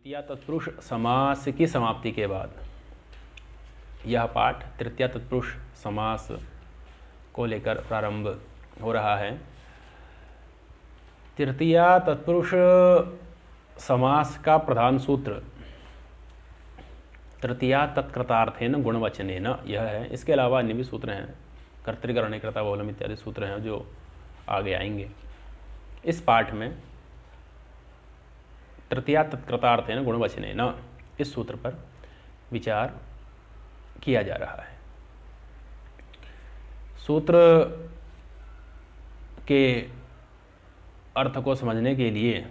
द्वितीया तत्पुरुष समास की समाप्ति के बाद यह पाठ तृतीया तत्पुरुष समास को लेकर प्रारंभ हो रहा है। तृतीया तत्पुरुष समास का प्रधान सूत्र तृतीया तत्कृतार्थेन गुणवचनेन यह है। इसके अलावा अन्य भी सूत्र हैं, कर्तृकरणे कर्ता बहुलम इत्यादि सूत्र हैं जो आगे आएंगे। इस पाठ में तृतीया तत्कृतार्थेन गुणवचनेन इस सूत्र पर विचार किया जा रहा है। सूत्र के अर्थ को समझने के लिए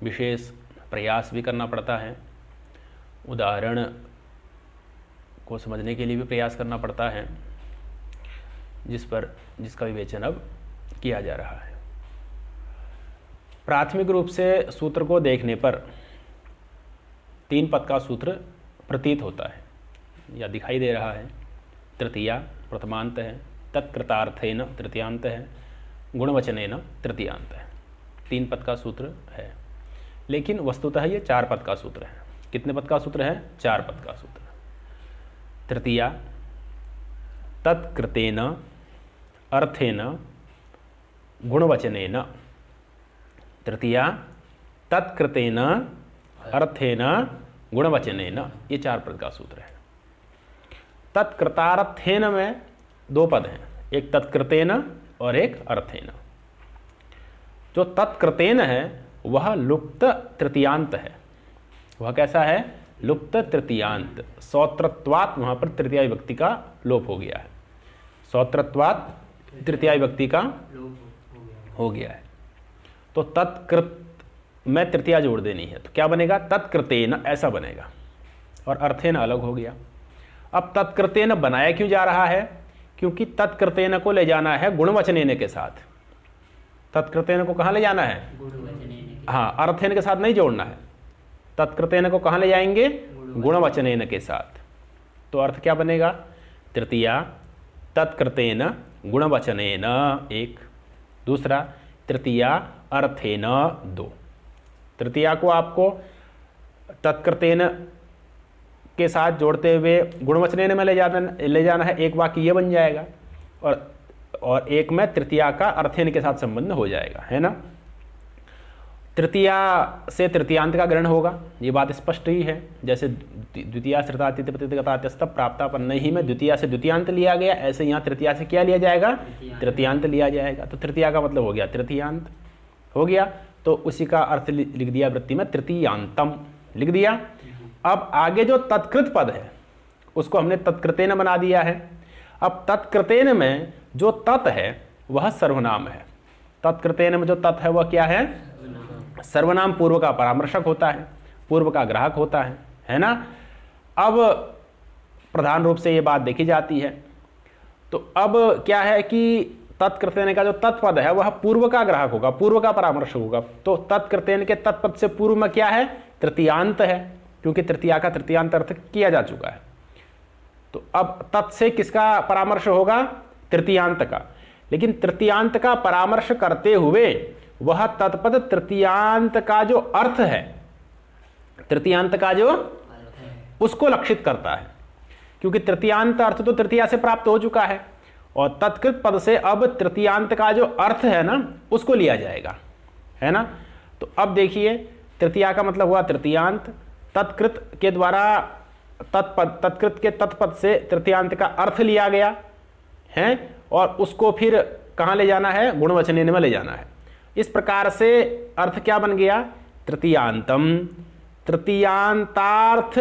विशेष प्रयास भी करना पड़ता है, उदाहरण को समझने के लिए भी प्रयास करना पड़ता है, जिसका विवेचन अब किया जा रहा है। प्राथमिक रूप से सूत्र को देखने पर 3 पद का सूत्र प्रतीत होता है या दिखाई दे रहा है। तृतीया प्रथमांत है, तत्कृतार्थेन तृतीयांत है, गुणवचनेन तृतीयांत है। 3 पद का सूत्र है, लेकिन वस्तुतः ये 4 पद का सूत्र है। कितने पद का सूत्र है? 4 पद का सूत्र। तृतीया तत्कृतेन अर्थेन गुणवचनेन। तृतीया तत्कृतेन अर्थेन गुणवचनेन, ये 4 पद का सूत्र है। तत्कृतार्थेन में 2 पद हैं, एक तत्कृतेन और एक अर्थेन। जो तत्कृतेन है वह लुप्त तृतीयांत है। वह कैसा है? लुप्त तृतीयांत। सौत्रत्वात् वहां पर तृतीया विभक्ति का लोप हो गया है। सौत्रत्वात् तृतीया विभक्ति का हो गया है। तो तत्कृत में तृतीया जोड़ देनी है, तो क्या बनेगा? तत्कृतेन ऐसा बनेगा, और अर्थेन अलग हो गया। अब तत्कृतेन बनाया क्यों जा रहा है? क्योंकि तत्कृतेन को ले जाना है गुणवचनेन के साथ। तत्कृतेन को कहाँ ले जाना है? हाँ, अर्थेन के साथ नहीं जोड़ना है। तत्कृतेन को कहाँ ले जाएंगे? गुणवचनेन के साथ। तो अर्थ क्या बनेगा? तृतीया तत्कृतेन गुणवचनेन 1, दूसरा तृतीया अर्थेन 2। तृतीया को आपको तत्कृतेन के साथ जोड़ते हुए गुणवचनेन में ले जाना है। एक वाक्य ये बन जाएगा, और एक में तृतीया का अर्थेन के साथ संबंध हो जाएगा, है ना। तृतीया से तृतीयांत का ग्रहण होगा, ये बात स्पष्ट ही है। जैसे द्वितीया श्रुतातिथ्य प्राप्तापन्न ही में द्वितीया से द्वितीयांत लिया गया, ऐसे यहाँ तृतीया से क्या लिया जाएगा? तृतीयांत लिया जाएगा। तो तृतीया का मतलब हो गया तृतीयांत हो गया, तो उसी का अर्थ लिख दिया वृत्ति में, तृतीयांतम लिख दिया। अब आगे जो तत्कृत पद है उसको हमने तत्कृतेन बना दिया है। अब तत्कृतेन में जो तत् है वह सर्वनाम है। तत्कृतेन में जो तत् है वह क्या है? सर्वनाम। पूर्व का परामर्शक होता है, पूर्व का ग्राहक होता है ना। अब प्रधान रूप से ये बात देखी जाती है। तो अब क्या है कि तत्कृतेन का जो तत्पद है वह पूर्व का ग्राहक होगा, पूर्व का परामर्शक होगा। तो तत्कृतेन के तत्पद से पूर्व में क्या है? तृतीयांत है, क्योंकि तृतीया का तृतीयांत अर्थ किया जा चुका है। तो अब तत् से किसका परामर्श होगा? तृतीयांत का। लेकिन तृतीयांत का परामर्श करते हुए वह तत्पद तृतीयांत का जो अर्थ है, तृतीयांत का जो उसको लक्षित करता है, क्योंकि तृतीयांत अर्थ तो तृतीया से प्राप्त हो चुका है, और तत्कृत पद से अब तृतीयांत का जो अर्थ है ना उसको लिया जाएगा, है ना। तो अब देखिए, तृतीया का मतलब हुआ तृतीयांत, तत्कृत के द्वारा तत्कृत के तत्पद से तृतीयांत का अर्थ लिया गया है, और उसको फिर कहाँ ले जाना है? गुणवचनेन में ले जाना है। इस प्रकार से अर्थ क्या बन गया? तृतीयांतम तृतीयांतार्थ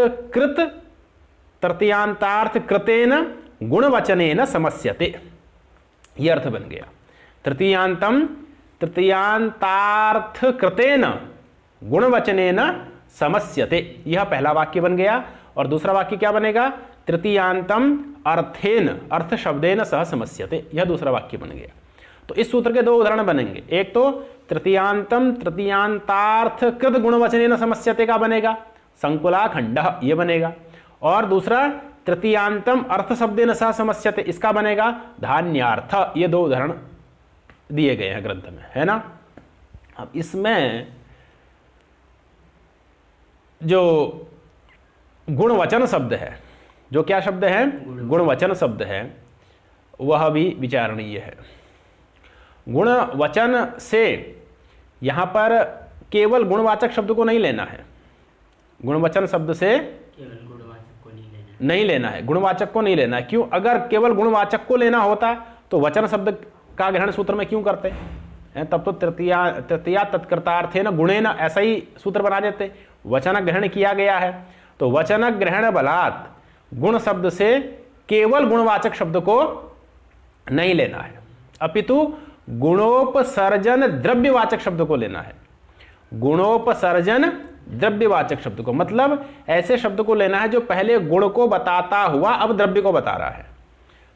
कृतेन गुणवचनेन समस्यते, यह अर्थ बन गया। तृतीयांतम तृतीयांतार्थ कृतेन गुणवचनेन समस्यते, यह पहला वाक्य बन गया। और दूसरा वाक्य क्या बनेगा? तृतीयांतम अर्थेन, अर्थ शब्देन सह समस्यते, यह दूसरा वाक्य बन गया। तो इस सूत्र के 2 उदाहरण बनेंगे। एक तो तृतीयांतम तृतीयांतार्थ कृत गुणवचनेन समस्यते का बनेगा, संकुलाखंड ये बनेगा। और दूसरा तृतीयांतम अर्थ शब्देन सह समस्यते, इसका बनेगा धान्यार्थ। ये 2 उदाहरण दिए गए हैं ग्रंथ में, है ना। अब इसमें जो गुणवचन शब्द है, जो क्या शब्द है, गुणवचन शब्द है, वह भी विचारणीय है। गुणवचन से यहां पर केवल गुणवाचक शब्द को नहीं लेना है, गुणवचन शब्द से केवल गुणवाचक को नहीं लेना है, गुणवाचक को नहीं लेना है। क्यों? अगर केवल गुणवाचक को लेना होता तो वचन शब्द का ग्रहण सूत्र में क्यों करते हैं? तब तो तृतीया तत्कृतार्थे न गुणे न ऐसा ही सूत्र बना देते। वचन ग्रहण किया गया है तो वचन ग्रहण बलात् गुण शब्द से केवल गुणवाचक शब्द को नहीं लेना है, अपितु गुणोपसर्जन द्रव्यवाचक शब्द को लेना है। गुणोपसर्जन द्रव्यवाचक शब्द को मतलब ऐसे शब्द को लेना है जो पहले गुण को बताता हुआ अब द्रव्य को बता रहा है,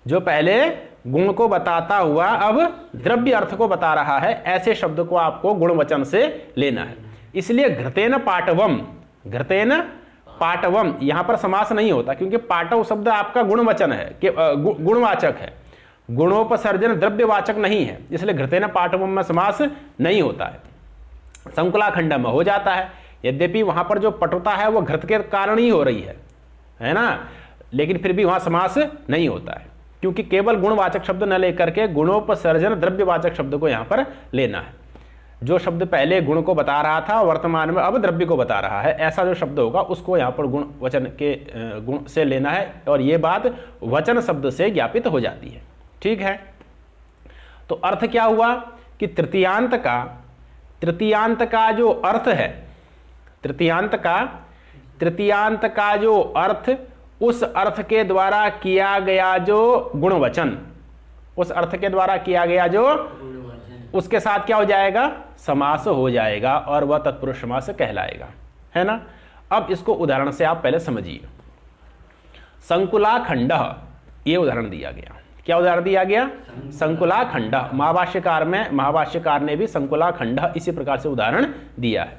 जो पहले गुण को बताता हुआ अब द्रव्य अर्थ को बता रहा है, ऐसे शब्द को आपको गुणवचन से लेना है। इसलिए घृतेन पाटवम, घृतेन पाटवम यहां पर समास नहीं होता क्योंकि पाटव शब्द आपका गुणवचन है, गुणवाचक है, गुणोपसर्जन द्रव्यवाचक नहीं है, इसलिए घृतेन पाटवम में समास नहीं होता है। संकुलाखंड में हो जाता है, यद्यपि वहां पर जो पटुता है वो घृत के कारण ही हो रही है ना, लेकिन फिर भी वहां समास नहीं होता है क्योंकि केवल गुणवाचक शब्द न लेकर के गुणोपसर्जन द्रव्यवाचक शब्द को यहां पर लेना है। जो शब्द पहले गुण को बता रहा था वर्तमान में अब द्रव्य को बता रहा है, ऐसा जो शब्द होगा उसको यहां पर गुण वचन के गुण से लेना है और यह बात वचन शब्द से ज्ञापित हो जाती है। ठीक है, तो अर्थ क्या हुआ कि तृतीयांत का जो अर्थ है, तृतीयांत का जो अर्थ, उस अर्थ के द्वारा किया गया जो गुणवचन, उस अर्थ के द्वारा किया गया जो उसके साथ क्या हो जाएगा, समास हो जाएगा और वह तत्पुरुष समास कहलाएगा, है ना। अब इसको उदाहरण से आप पहले समझिए। संकुलाखंड, ये उदाहरण दिया गया। क्या उदाहरण दिया गया? संकुलाखंड। महाभाष्यकार ने भी संकुलाखंड इसी प्रकार से उदाहरण दिया है।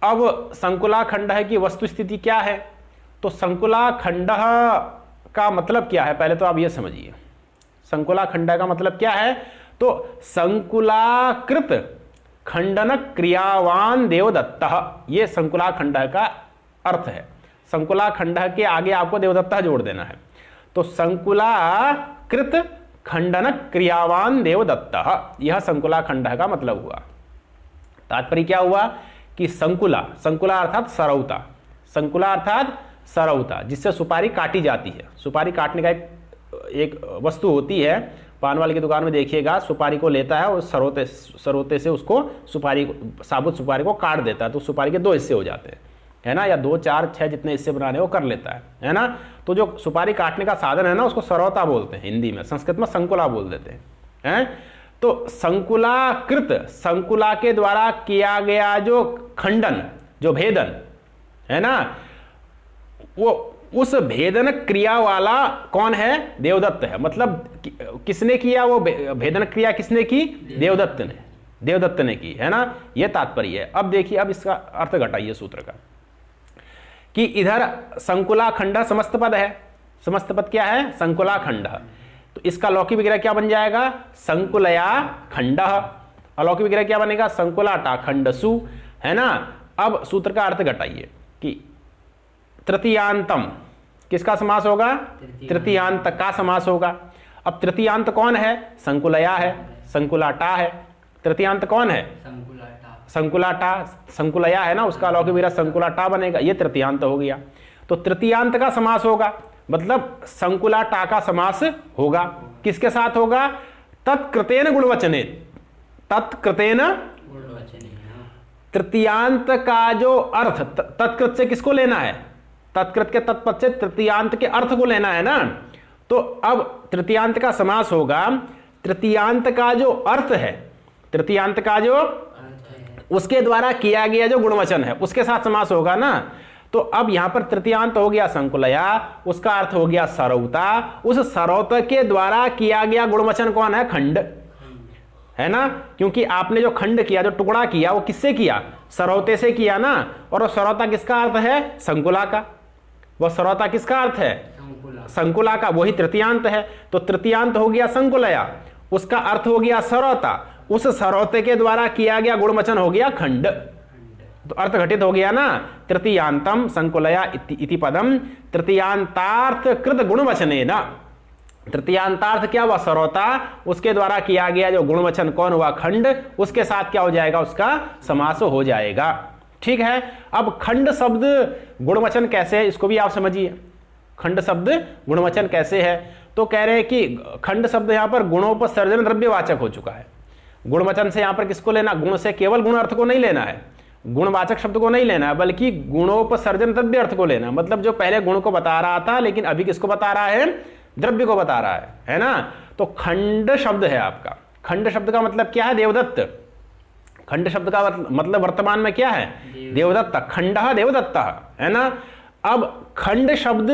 अब संकुलाखंड की वस्तु स्थिति क्या है? तो संकुलाखंड का मतलब क्या है, पहले तो आप ये समझिए। संकुलाखंड का मतलब क्या है? तो संकुलाकृत खंडन क्रियावान देवदत्त, ये संकुलाखंड का अर्थ है। संकुलाखंड के आगे आपको देवदत्त जोड़ देना है। तो संकुलाकृत खंडन क्रियावान देवदत्त, यह संकुलाखंड का मतलब हुआ। तात्पर्य क्या हुआ कि संकुला अर्थात सरौता, संकुला अर्थात सरौता, जिससे सुपारी काटी जाती है। सुपारी काटने का एक वस्तु होती है, पान वाले की दुकान में देखिएगा, सुपारी को लेता है और सरोते से उसको साबुत सुपारी को काट देता है, तो सुपारी के दो हिस्से हो जाते हैं, है ना, या 2, 4, 6 जितने हिस्से बनाने वो कर लेता है ना। तो जो सुपारी काटने का साधन है ना, उसको सरौता बोलते हैं हिंदी में, संस्कृत में संकुला बोल देते हैं। तो संकुलाकृत, संकुला के द्वारा किया गया जो खंडन, जो भेदन है ना, वो उस भेदन क्रिया वाला कौन है? देवदत्त है। मतलब किसने किया वो भेदन क्रिया? किसने की? देवदत्त ने की, है ना, ये तात्पर्य है। अब देखिए, अब इसका अर्थ घटाइए सूत्र का कि इधर संकुलाखंड समस्त पद है। समस्त पद क्या है? संकुलाखंड। तो इसका लौकिक विग्रह क्या बन जाएगा? संकुलया खंड। अलौकिक विग्रह क्या बनेगा? संकुलाटा खंडसु, है ना। अब सूत्र का अर्थ घटाइए कि तृतीयांतम किसका समास होगा? तृतीयांत का समास होगा। अब तृतीयांत कौन है? संकुलया है, संकुलाटा है। तृतीयांत कौन है? संकुलाटा, संकुलया है ना, उसका अलौकिक विग्रह संकुलाटा बनेगा, ये तृतीयांत हो गया। तो तृतीयांत का समास होगा, मतलब संकुलाटा का समास होगा। किसके साथ होगा? तत्कृतेन गुणवचने, तत्कृतेन तृतीयांत का जो अर्थ, तत्कृत से किसको लेना है? तत्कृत के तत्पद से तृतीयांत के अर्थ को लेना है ना। तो अब तृतीयांत का समास होगा, तृतीयांत का जो अर्थ है, तृतीयांत का जो उसके द्वारा किया गया जो गुणवचन है उसके साथ समास होगा ना। तो अब यहां पर तृतीयांत हो गया संकुलया, उसका अर्थ हो गया सरौता, उस सरौत के द्वारा किया गया गुणवचन कौन है? खंड, है ना। क्योंकि आपने जो खंड किया, जो टुकड़ा किया, वो किससे किया? सरौते से किया ना। और सरौता किसका अर्थ है? संकुला का। वह सरौता किसका अर्थ है? संकुला का, वही तृतीयांत है। तो तृतीयांत हो गया संकुलया, उसका अर्थ हो गया सरौता, उस सरौते के द्वारा किया गया गुणवचन हो गया खंड। तो अर्थ घटित हो गया ना, तृतीयांतम संकुलया इति पदम तृतीयांतार्थ कृत गुणवचनेन। तृतीयांतार्थ क्या हुआ, सरौता, उसके द्वारा किया गया जो गुणवचन कौन हुआ, खंड, उसके साथ क्या हो जाएगा, उसका समास हो जाएगा। ठीक है। अब खंड शब्द गुणवचन कैसे है, इसको भी आप समझिए। खंड शब्द गुणवचन कैसे है, तो कह रहे हैं कि खंड शब्द यहां पर गुणोपसर्जन द्रव्यवाचक हो चुका है। गुणवचन से यहां पर किसको लेना, गुण से केवल गुण अर्थ को नहीं लेना है, गुणवाचक शब्द को नहीं लेना है, बल्कि गुणोपसर्जन द्रव्य अर्थ को लेना। मतलब जो पहले गुण को बता रहा था लेकिन अभी किसको बता रहा है, द्रव्य को बता रहा है ना। तो खंड शब्द है आपका। खंड शब्द का मतलब क्या है, देवदत्त। खंड शब्द का मतलब वर्तमान में क्या है, देवदत्त। खंड देवदत्त है ना। अब खंड शब्द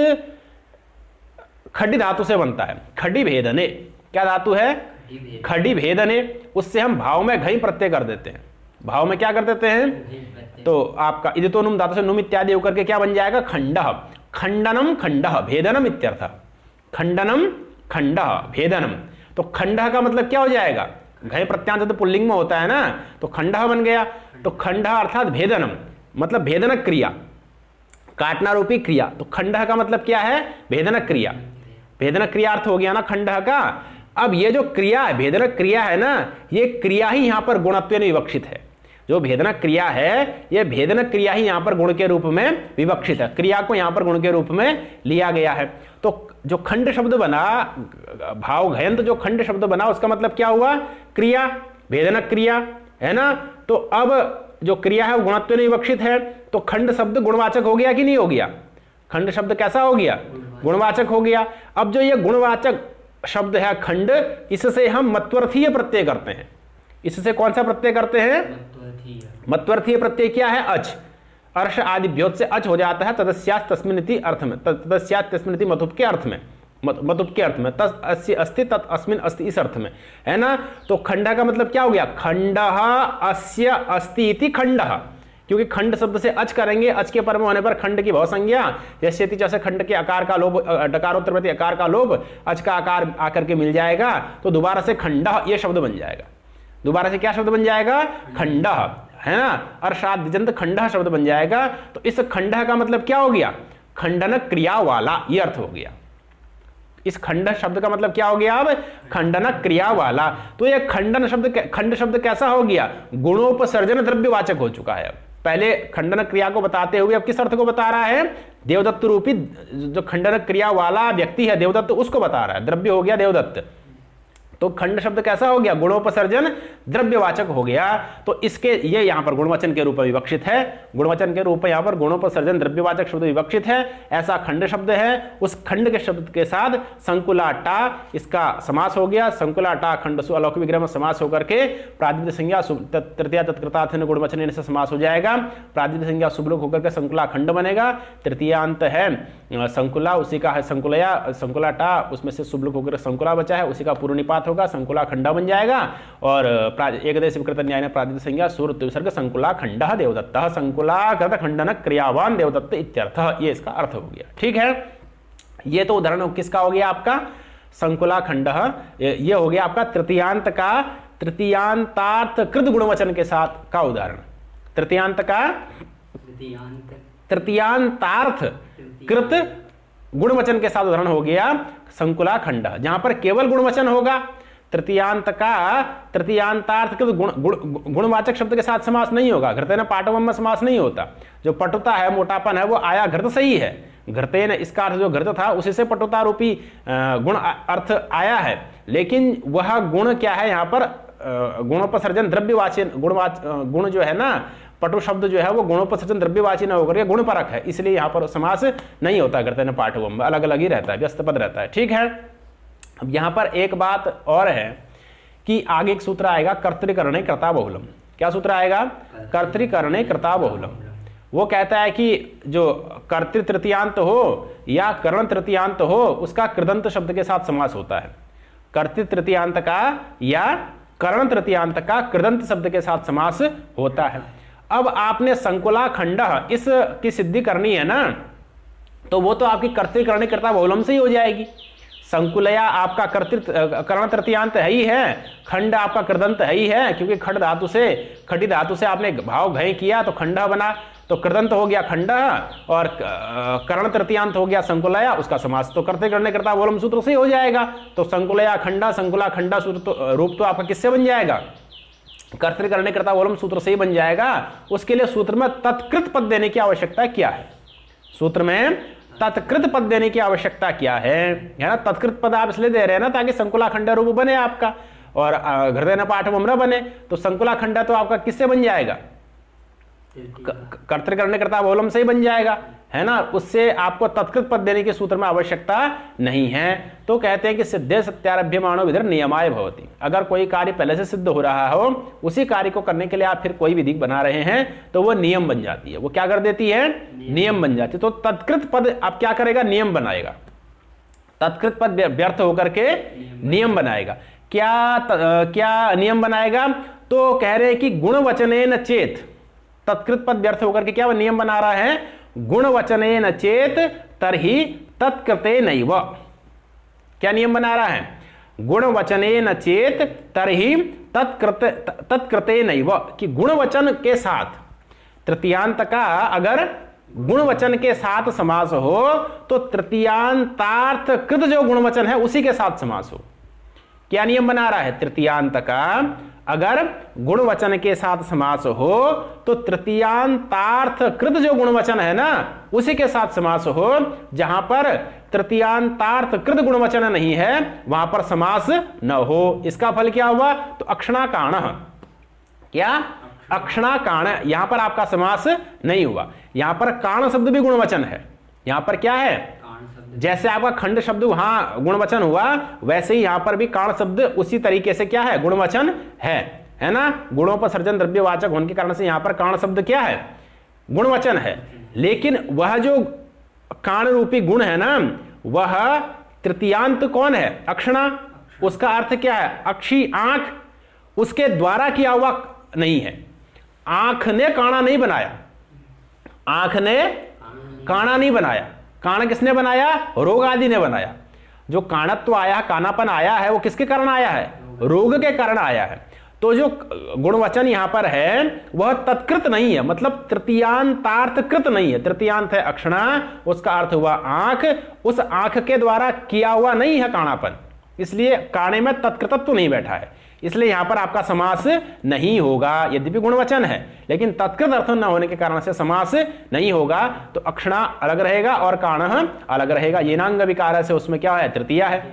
खड्डी धातु से बनता है, खड्डी भेदने। क्या धातु है, खड्डी भेदने। उससे हम भाव में घई प्रत्यय कर देते हैं। भाव में क्या कर देते हैं, तो आपका इदितो नुम धातु से नुम इत्यादि होकर के क्या बन जाएगा, खंड। खंडनम खंड भेदनम इत्यर्थ। खंडनम खंड भेदनम। तो खंड का मतलब क्या हो जाएगा, घय प्रत्यांत तो पुल्लिंग में होता है ना, तो खंड बन गया। तो खंड अर्थात भेदनम, मतलब भेदनक क्रिया, काटना रूपी क्रिया। तो खंड का मतलब क्या है, भेदनक क्रिया। भेदनक क्रिया अर्थ हो गया ना खंड का। अब ये जो क्रिया है, भेदनक क्रिया है ना, ये क्रिया ही यहां पर गुणत्व में विवक्षित है। जो भेदनक क्रिया है, ये भेदनक क्रिया ही यहां पर गुण के रूप में विवक्षित है। क्रिया को यहां पर गुण के रूप में लिया गया है। तो जो खंड शब्द बना, भाव घयंत जो खंड शब्द बना, उसका मतलब क्या हुआ, क्रिया, भेदनक क्रिया, है ना। तो अब जो क्रिया है वो गुणत्व में विवक्षित है, तो खंड शब्द गुणवाचक हो गया कि नहीं हो गया, खंड शब्द कैसा हो गया, गुणवाचक हो गया। अब जो ये गुणवाचक शब्द है खंड, इससे हम मत्वर्थीय प्रत्यय करते हैं। इससे कौन सा प्रत्यय करते हैं, मत्वर्थीय प्रत्यय क्या है, अच। अर्श आदि व्योत से अच हो जाता है तदस्यात् तस्मिन्निति अर्थ में, तदस्यात् तस्मिन्निति मतुप के अर्थ में, मतुप के अर्थ में, तस् अस्य अस्ति तत् अस्मिन् अस्ति इस अर्थ में, है ना। तो खंड का मतलब क्या हो गया, खंडः अस्य अस्ति इति खंडः। क्योंकि खंड शब्द से अच करेंगे, अच के पर में होने पर खंड की भाव संज्ञा, जैसे जैसे खंड के आकार का लोप, डकारोत्तर प्रति आकार का लोप, अच का आकार आकर के मिल जाएगा, तो दोबारा से खंडः ये शब्द बन जाएगा। दोबारा से क्या शब्द बन जाएगा, खंडः, है ना। अर्थात दिजंत खंडः शब्द बन जाएगा। तो इस खंडः का मतलब क्या हो गया, खंडन क्रिया वाला, ये अर्थ हो गया। इस खंड शब्द का मतलब क्या हो गया, अब खंडन क्रिया वाला। तो ये खंडन शब्द, खंड शब्द कैसा हो गया, गुणोपसर्जन द्रव्यवाचक हो चुका है। पहले खंडन क्रिया को बताते हुए अब किस अर्थ को बता रहा है, देवदत्त रूपी जो खंडन क्रिया वाला व्यक्ति है देवदत्त, उसको बता रहा है, द्रव्य हो गया देवदत्त। तो खंड शब्द कैसा हो गया, गुणोपसर्जन द्रव्यवाचक हो गया। तो इसके ये यहां पर गुणवचन के रूप में विवक्षित है, गुणवचन के रूप में यहां पर गुणोपसर्जन द्रव्यवाचक शब्द विवक्षित है, ऐसा खंड शब्द है। उस खंड के शब्द के साथ संकुलाटा, इसका समास हो गया। संकुलाटा खंडसु अलौकिक विग्रह में समास होकर के प्रातिपदिक संज्ञा तृतीया तत्कृतार्थेन गुणवचन से समास हो जाएगा। प्रातिपदिक संज्ञा शुभलोक होकर के संकुला खंड बनेगा। तृतीयांत है संकुला, उसी का है संकुलया, संकुलाटा उसमें से शुभलोक होकर संकुला बचा है, उसी का पूर्व निपात होगा, संकुला खंडा बन जाएगा। और एकदेश विकृत न्याय ने प्रातिपदिक संज्ञा सूर्य विसर्ग संकुला खंडः देवदत्तः, संकुला कृत खंडन क्रियावान देवदत्त इत्यर्थः, ये इसका अर्थ हो गया। ठीक है, ये तो उदाहरण किसका हो गया आपका, संकुला खंडः। ये हो गया आपका तृतीयांत का, तृतीयांतार्थ कृत गुणवचन के साथ का उदाहरण। तृतीयांत का तृतीयांतार्थ कृत गुणवचन के साथ उदाहरण हो गया संकुला खंड, जहां पर केवल गुणवचन होगा। तृतीयांत का तृतीयांतार्थ कृत गुणवाचक शब्द के साथ समास नहीं होगा। घृतेन पाटवम में समास नहीं होता। जो पटुता है, मोटापन है, वो आया घृत से ही है। घृतेन इसका अर्थ जो घृत था उसी से पटुता रूपी गुण अर्थ आया है, लेकिन वह गुण क्या है, यहाँ पर गुणोपसर्जन द्रव्यवाची गुण जो है ना, पटु शब्द जो है वो गुणोपसर्जन द्रव्यवाची न होकर के गुण परक है, इसलिए यहाँ पर समास नहीं होता। घृतेन पाटवम अलग अलग ही रहता है, व्यस्त पद रहता है। ठीक है, अब यहाँ पर एक बात और है कि आगे एक सूत्र आएगा कर्तृकरणे कर्ता बहुलम। क्या सूत्र आएगा, कर्तृकरणे कर्ता बहुलम। वो कहता है कि जो कर्तृ तृतीयांत हो या करण तृतीयांत हो, उसका कृदंत शब्द के साथ समास होता है। कर्तृ तृतीयांत का या करण तृतीयांत का कृदंत शब्द के साथ समास होता है। अब आपने संकुला खंडः इस की सिद्धि करनी है ना, तो वो तो आपकी कर्तृकरणे कर्ता बहुलम से ही हो जाएगी। संकुलया आपका कर्ण तृतीयांत है ही है, खंड आपका कृदंत है ही है, क्योंकि खंड धातु से, खड़ी धातु से आपने भाव घय किया तो खंड बना, तो कृदंत हो गया खंड और कर्ण तृतीयांत हो गया संकुलया, उसका समास तो करते करने करता बोलम सूत्र से हो जाएगा। तो संकुलया खंडा संकुला खंडा रूप तो आपका किससे बन जाएगा? कर्तृ करने करता बोलम सूत्र से ही बन जाएगा। उसके लिए सूत्र में तत्कृत पद देने की आवश्यकता क्या है? सूत्र में तत्कृत पद देने की आवश्यकता क्या है ना? तत्कृत पद आप इसलिए दे रहे हैं ना ताकि संकुला खंडा रूप बने आपका और हृदय न पाठ ममरा बने। तो संकुला खंडा तो आपका किससे बन जाएगा? कर्तृ करने करता बहुलम से ही बन जाएगा, है ना। उससे आपको तत्कृत पद देने के सूत्र में आवश्यकता नहीं है। तो कहते हैं कि सिद्धे सत्यारभ्यमाणो विधिर नियमाय भवति। अगर कोई कार्य पहले से सिद्ध हो रहा हो, उसी कार्य को करने के लिए आप फिर कोई विधि बना रहे हैं तो वो नियम बन जाती है। वो क्या कर देती है? नियम बन जाती है। तो तत्कृत पद आप क्या करेगा? नियम बनाएगा। तत्कृत पद व्यर्थ होकर के नियम बनाएगा। क्या नियम बनाएगा? तो कह रहे हैं कि गुणवचनेन चेत, तत्कृत पद व्यर्थ होकर के क्या नियम बना रहा है? गुणवचनेन चेत तरहि तत्कृते नैव। क्या नियम बना रहा है? गुणवचनेन चेत तरहि तत्कृते नैव, कि गुणवचन के साथ तृतीयांत का अगर गुणवचन के साथ समास हो तो तृतीयांतार्थ कृत जो गुणवचन है उसी के साथ समास हो। क्या नियम बना रहा है? तृतीयांत का अगर गुणवचन के साथ समास हो तो तृतीयांतार्थ कृत जो गुणवचन है ना उसी के साथ समास हो। जहां पर तृतीयांतार्थ कृत गुणवचन नहीं है वहां पर समास न हो। इसका फल क्या हुआ? तो अक्षणाकाण। क्या? अक्षणाकाण। यहां पर आपका समास नहीं हुआ। यहां पर काण शब्द भी गुणवचन है। यहां पर क्या है? जैसे आपका खंड शब्द वहां गुणवचन हुआ, वैसे ही यहां पर भी काण शब्द उसी तरीके से क्या है? गुणवचन है ना। गुणों पर सर्जन द्रव्यवाचक होने के कारण से यहां पर काण शब्द क्या है? गुणवचन है। लेकिन वह जो काण रूपी गुण है ना, वह तृतीयांत कौन है? अक्षणा। उसका अर्थ क्या है? अक्षी, आंख। उसके द्वारा किया हुआ नहीं है। आंख ने काणा नहीं बनाया, आंख ने काणा नहीं बनाया। काण किसने बनाया? रोग आदि ने बनाया। जो काणत्व आया, कानापन आया है, वो किसके कारण आया है? रोग के कारण आया है। तो जो गुणवचन यहां पर है वह तत्कृत नहीं है, मतलब तृतीयांतार्थ कृत नहीं है। तृतीयांत है अक्षणा, उसका अर्थ हुआ आंख। उस आंख के द्वारा किया हुआ नहीं है काणापन, इसलिए काणे में तत्कृतत्व नहीं बैठा है। इसलिए यहां पर आपका समास नहीं होगा। यद्यपि गुणवचन है लेकिन तत्कृत अर्थ न होने के कारण से समास नहीं होगा। तो अक्षणा अलग रहेगा और काण अलग रहेगा। येनांग विकार से उसमें क्या है? तृतीया है।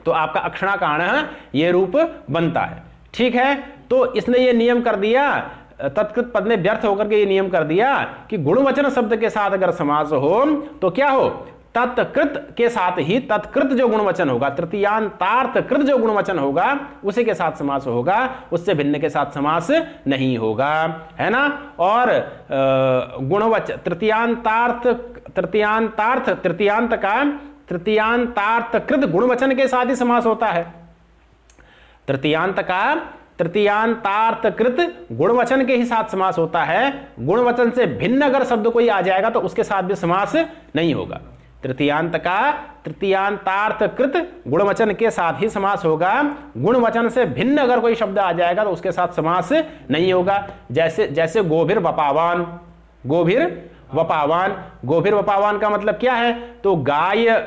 तो आपका अक्षणा काण ये रूप बनता है। ठीक है। तो इसने ये नियम कर दिया, तत्कृत पद ने व्यर्थ होकर के ये नियम कर दिया कि गुणवचन शब्द के साथ अगर समास हो तो क्या हो? तत्कृत के साथ ही तत्कृत जो गुणवचन होगा, तृतीयांतार्थ कृत जो गुणवचन होगा उसी के साथ समास होगा, उससे भिन्न के साथ समास नहीं होगा, है ना। और गुणवचन तृतीयांत का तृतीयांतार्थ कृत गुणवचन के साथ ही समास होता है। तृतीयांत का तृतीयांतार्थ कृत गुणवचन के ही साथ समास होता है। गुणवचन से भिन्न अगर शब्द कोई आ जाएगा तो उसके साथ भी समास नहीं होगा। तृतीयांत का तृतीयांतार्थ कृत गुणवचन के साथ ही समास होगा। गुणवचन से भिन्न अगर कोई शब्द आ जाएगा तो उसके साथ समास नहीं होगा। जैसे गोभिर वपावान। गोभिर वपावान, गोभिर वपावान का मतलब क्या है? तो गाय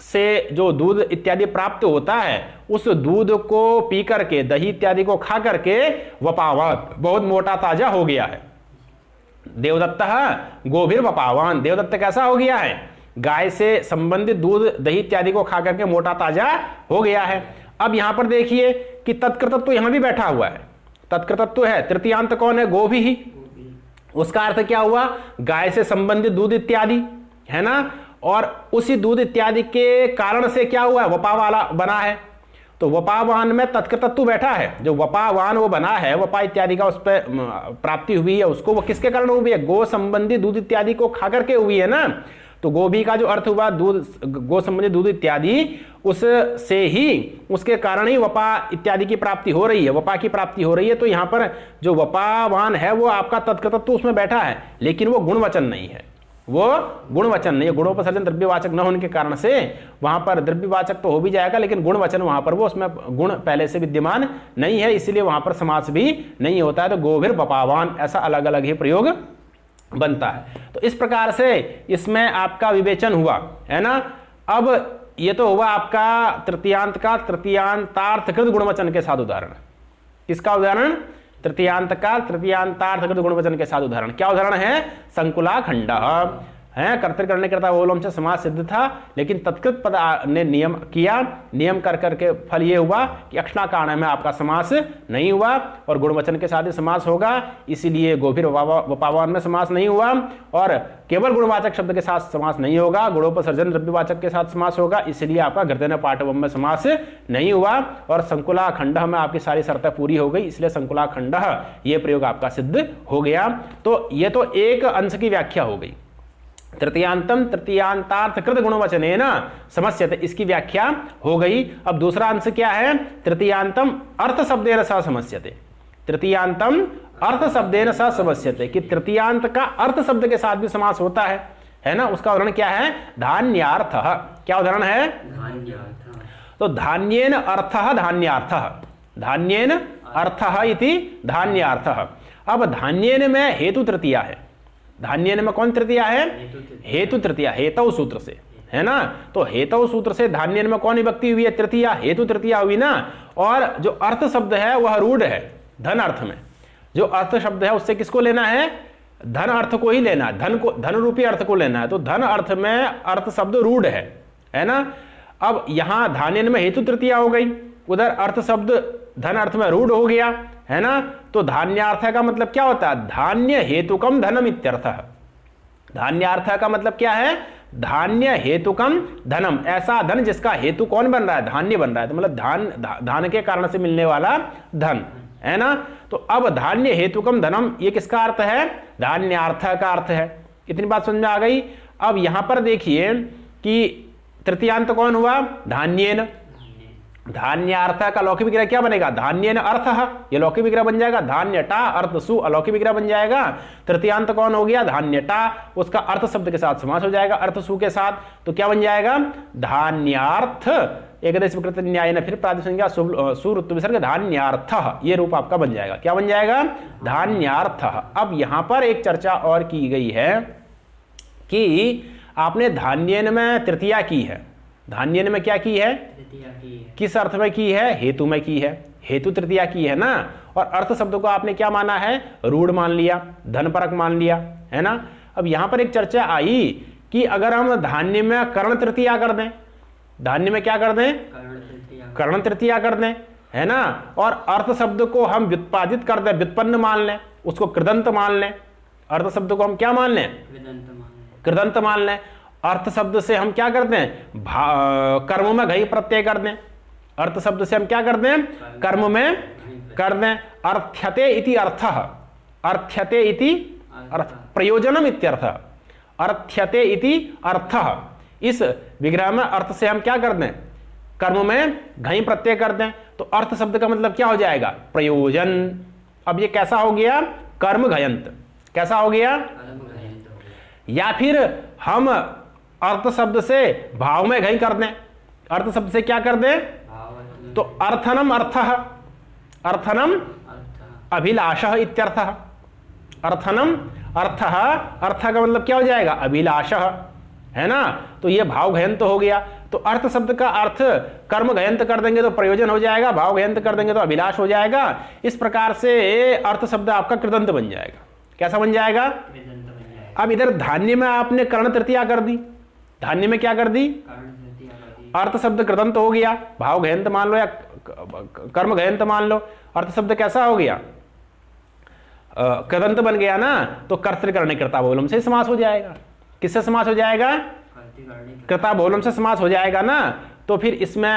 से जो दूध इत्यादि प्राप्त होता है उस दूध को पी करके, दही इत्यादि को खा करके वपावान, बहुत मोटा ताजा हो गया है। देवदत्त गोभिर वपावान, देवदत्त कैसा हो गया है? गाय से संबंधित दूध दही इत्यादि को खा करके मोटा ताजा हो गया है। अब यहां पर देखिए कि तत्कृतत्व यहां भी बैठा हुआ है। तत्कृतत्व है, तृतीयांत कौन है? गोभी ही। उसका अर्थ क्या हुआ? गाय से संबंधित दूध इत्यादि, है ना। और उसी दूध इत्यादि के कारण से क्या हुआ है? वपा वाला बना है। तो वपावान में तत्कृतत्व बैठा है। जो वपावान वो बना है, वपा इत्यादि का उस पर प्राप्ति हुई है, उसको वो किसके कारण हुई है? गो संबंधी दूध इत्यादि को खा करके हुई है ना। तो गोभी का जो अर्थ हुआ दूध, गो संबंधी दूध इत्यादि, उससे ही, उसके कारण ही वपा इत्यादि की प्राप्ति हो रही है, वपा की प्राप्ति हो रही है। तो यहां पर जो वपावान है वो आपका तत्कृतत्व उसमें बैठा है, लेकिन वो गुणवचन नहीं है। वो गुणवचन नहीं है। गुणोपसर्जन द्रव्यवाचक न होने के कारण से वहां पर द्रव्यवाचक तो हो भी जाएगा, लेकिन गुणवचन वहां पर वो उसमें गुण पहले से विद्यमान नहीं है, इसलिए वहां पर समास भी नहीं होता है। तो गोभिर बपावान ऐसा अलग अलग ही प्रयोग बनता है। तो इस प्रकार से इसमें आपका विवेचन हुआ है ना। अब ये तो हुआ आपका तृतीयांत का तृतीयांतार्थकृत गुणवचन के साथ उदाहरण। किसका उदाहरण? तृतीयांत का तृतीयांतार्थकृत गुणवचन के साथ उदाहरण। क्या उदाहरण है? संकुलाखंड है, कर्तृ करता बहुलोम से समास सिद्ध था, लेकिन तत्कृत पद ने नियम किया, नियम कर करके फल ये हुआ कि अक्षणाकारण में आपका समास नहीं हुआ और गुणवचन के साथ ही समास होगा, इसीलिए गोभिर वपावान में समास नहीं हुआ। और केवल गुणवाचक शब्द के साथ समास नहीं होगा, गुणोपसर्जन द्रव्यवाचक के साथ समास होगा, इसलिए आपका घृतन पाठवम में समास नहीं हुआ। और संकुलाखंड में आपकी सारी शर्तें पूरी हो गई, इसलिए संकुलाखंड ये प्रयोग आपका सिद्ध हो गया। तो ये तो एक अंश की व्याख्या हो गई। तृतीयांतम तृतीयांतार्थकृत गुणवचनेन समस्यते, इसकी व्याख्या हो गई। अब दूसरा अंश क्या है? तृतीयांतम अर्थ शब्देन सह समस्यते। तृतीयांतम अर्थ शब्देन सह समस्यते, कि तृतीयांत का अर्थ शब्द के साथ भी समास होता है ना। उसका उदाहरण क्या है? धान्यार्थ। क्या उदाहरण है? धान्यार्थ। तो धान्येन अर्थः धान्यार्थः, धान्येन अर्थः इति धान्यार्थः। अब धान्येन में हेतु तृतीया है। धान्येन में कौन तृतीया है? हेतु तृतीया, हेतु सूत्र से, है ना। तो हेतु सूत्र से धान्येन में कौन विभक्ति हुई है? तृतीया, हेतु तृतीया हुई ना। और जो अर्थ शब्द है वह रूढ़ है धन अर्थ में। जो अर्थ शब्द है उससे किसको लेना है? धन अर्थ को ही लेना है, धन को, धन रूपी अर्थ को लेना है। तो धन अर्थ में अर्थ शब्द रूढ़ है ना। अब यहां धान्येन में हेतु तृतीया हो गई, उधर अर्थ शब्द धन अर्थ में रूढ़ हो गया, है ना। तो धान्यार्थ का मतलब क्या होता है? धान्य हेतुकम धनम इत्यर्थः। धान्यार्थ का मतलब क्या है? धान्य हेतुकम धनम, ऐसा धन जिसका हेतु कौन बन रहा है? धान्य बन रहा है। तो मतलब धान के कारण से मिलने वाला धन, है ना। तो अब धान्य हेतुकम धनम, ये किसका अर्थ है? धान्यार्थ का अर्थ है। इतनी बात समझ में आ गई। अब यहां पर देखिए कि तृतीयांत कौन हुआ? धान्येन। धान्यार्थ का लौकिक विग्रह क्या बनेगा? धान्येन अर्थः, ये लौकिक विग्रह बन जाएगा। धान्यटा अर्थ सु अलौकिक विग्रह बन जाएगा। तृतीयांत कौन हो गया? धान्यटा, उसका अर्थ शब्द के साथ समास हो जाएगा, अर्थ सु के साथ। तो क्या बन जाएगा? धान्यार्थ एकदश विकृत न्याय न, फिर प्रातिसंज्ञा सुरुत्व विसर्ग धान्यार्थः, ये रूप आपका बन जाएगा। क्या बन जाएगा? धान्यार्थः। अब यहां पर एक चर्चा और की गई है कि आपने धान्येन में तृतीया की है। धान्येन में क्या की है? तृतीया की है। किस अर्थ में की है? हेतु में की है, हेतु तृतीया की है ना। और अर्थ शब्द को आपने क्या माना है? रूढ़ मान लिया, धनपरक मान लिया, है ना। अब यहां पर एक चर्चा आई कि अगर हम धान्य में कर्ण तृतीया कर दें, धान्य में क्या कर दें? कर्ण तृतीया कर दें, है ना। और अर्थ शब्द को हम व्युत्पादित कर दें, व्युत्पन्न मान लें, उसको कृदंत मान लें। अर्थ शब्द को हम क्या मान लें? कृदंत मान लें। अर्थ शब्द से हम क्या करते हैं? कर्म में घई प्रत्यय कर दें। अर्थ शब्द से हम क्या कर दें? कर्म में कर दें। अर्थ्यते इति अर्थः, अर्थ्यते इति अर्थ, प्रयोजनम इत्यर्थः, अर्थ्यते इति अर्थः। इस विग्रह में अर्थ से हम क्या कर दें? कर्म में घई प्रत्यय कर दें। तो अर्थ शब्द का मतलब क्या हो जाएगा? प्रयोजन। अब ये कैसा हो गया? कर्म घयंत। कैसा हो गया? या फिर हम अर्थ शब्द से भाव में घई कर दें। अर्थ शब्द से क्या कर दें? तो अर्थनम अर्थः, अर्थनम अभिलाषः इत्यर्थः। अर्थनम अर्थः, अर्थ का मतलब क्या हो जाएगा? अभिलाषः, है ना। तो ये भाव घयंत हो गया। तो अर्थ शब्द का अर्थ कर्म घयंत कर देंगे तो प्रयोजन हो जाएगा, भाव घयंत कर देंगे तो अभिलाष हो जाएगा। इस प्रकार से अर्थ शब्द आपका कृदंत बन जाएगा। कैसा बन जाएगा? अब इधर धान्य में आपने कर्ण तृतीया कर दी। धान्य में क्या कर दी? अर्थ शब्द कृदंत हो गया, भाव घयंत मान लो या कर्म घयंत मान लो। अर्थ शब्द कैसा हो गया? कृदंत बन गया ना। तो कर्तृकर्णे कृता बहुलम से समास हो जाएगा। किससे समास हो जाएगा? कृता बहुलम से समास हो जाएगा ना। तो फिर इसमें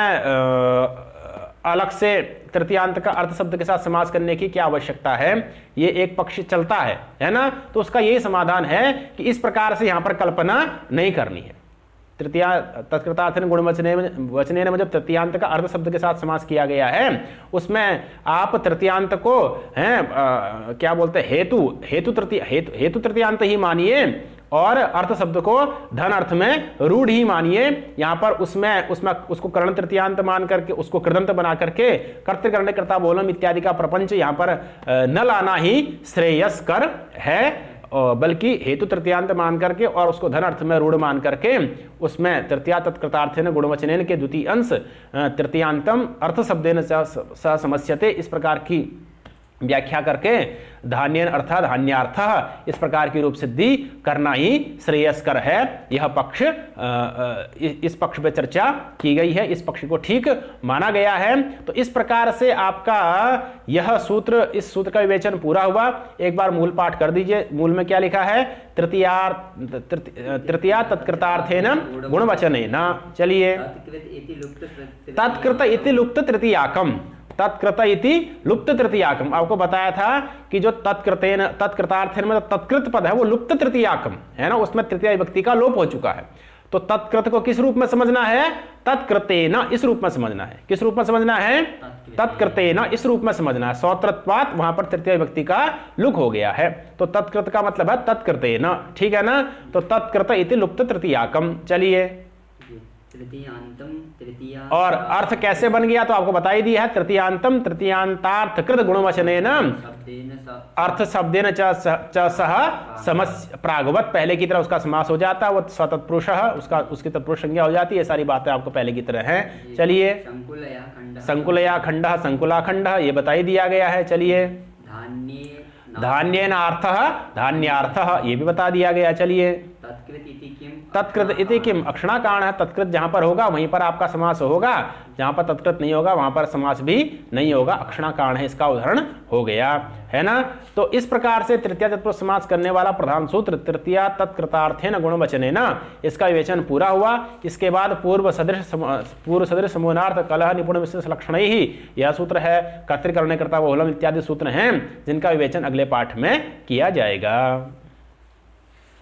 अलग से तृतीयांत का अर्थ शब्द के साथ समास करने की क्या आवश्यकता है? ये एक पक्ष चलता है ना। तो उसका यही समाधान है कि इस प्रकार से यहां पर कल्पना नहीं करनी है। तृतीया तत्कृतार्थन गुणवचने में जब तृतीयांत का अर्थ शब्द के साथ समास किया गया है, उसमें आप तृतीयांत को हैं क्या बोलते हैं? हेतु तृतीयांत ही मानिए और अर्थ शब्द को धन अर्थ में रूढ़ ही मानिए। यहां पर उसमें उसको करण तृतीयांत मान करके उसको कृदंत बना करके कर्तृकरण कर्ता बोलम इत्यादि का प्रपंच यहां पर न लाना ही श्रेयस्कर है, बल्कि हेतु तृतीयांत मान करके और उसको धन अर्थ में रूढ़ मान करके उसमें तृतीया तत्कृतार्थेन गुणवचनेन के द्वितीय अंश तृतीयांतम अर्थ शब्देन स समस्यते इस प्रकार की व्याख्या करके धान्यन अर्थात धान्यार्थ इस प्रकार की रूप सिद्धि करना ही श्रेयस्कर है। यह पक्ष इस पक्ष पे चर्चा की गई है, इस पक्ष को ठीक माना गया है। तो इस प्रकार से आपका यह सूत्र, इस सूत्र का विवेचन पूरा हुआ। एक बार मूल पाठ कर दीजिए। मूल में क्या लिखा है? तृतीया तत्कृतार्थेन गुणवचनेन। चलिए, तत्कृत इति लुप्त तृतीयाकम, तत्कृत इति लुप्त तृतीयाकम। आपको बताया था कि जो तत्कृतेन तत्कृतार्थेन में तत्कृत पद है वो लुप्त तृतीयाकम है ना, उसमें तृतीया विभक्ति का लोप हो चुका है। तो तत्कृत को किस रूप में समझना है? तत्कृतेन इस रूप में समझना है। किस रूप में समझना है? तत्कृतेन इस रूप में समझना है। सौत्रत्वात् वहां पर तृतीय विभक्ति का लुक हो गया है, तो तत्कृत का मतलब है तत्कृतेन, ठीक है ना। तो तत्कृत इति लुप्त तृतीयाकम। चलिए, और अर्थ कैसे बन गया तो आपको बता ही दिया है। तृतीयांतम तृतीयांतार्थकृत गुणवचनेन अर्थ शब्देन च सह समस्य प्रागवत, पहले की तरह उसका समास हो जाता है, वो स्वतत्पुरुष उसका उसकी तत्पुरुष संज्ञा हो जाती है। ये सारी बातें आपको पहले की तरह हैं। चलिए, संकुलया खंड संकुलाखंड ये बता ही दिया गया है। चलिए, धान्येनार्थ धान्यार्थ ये भी बता दिया गया। चलिए, तत्कृत इति किम अक्षणाकारण है। तत्कृत जहां पर होगा वहीं पर आपका समास होगा, जहां पर तत्कृत नहीं होगा वहां पर समास भी नहीं होगा। अक्षणाकारण है, इसका उदाहरण हो गया है ना। तो इस प्रकार से तृतीया तत्पुरुष समास करने वाला प्रधान सूत्र तृतीया तत्कृतार्थेन गुणवचनेन, इसका विवेचन पूरा हुआ। इसके बाद पूर्व सदृश समूहार्थ कलह निपुण विशेष लक्षण ही यह सूत्र है। कर्तृकरण कर्ता बहुलम इत्यादि सूत्र हैं जिनका विवेचन अगले पाठ में किया जाएगा।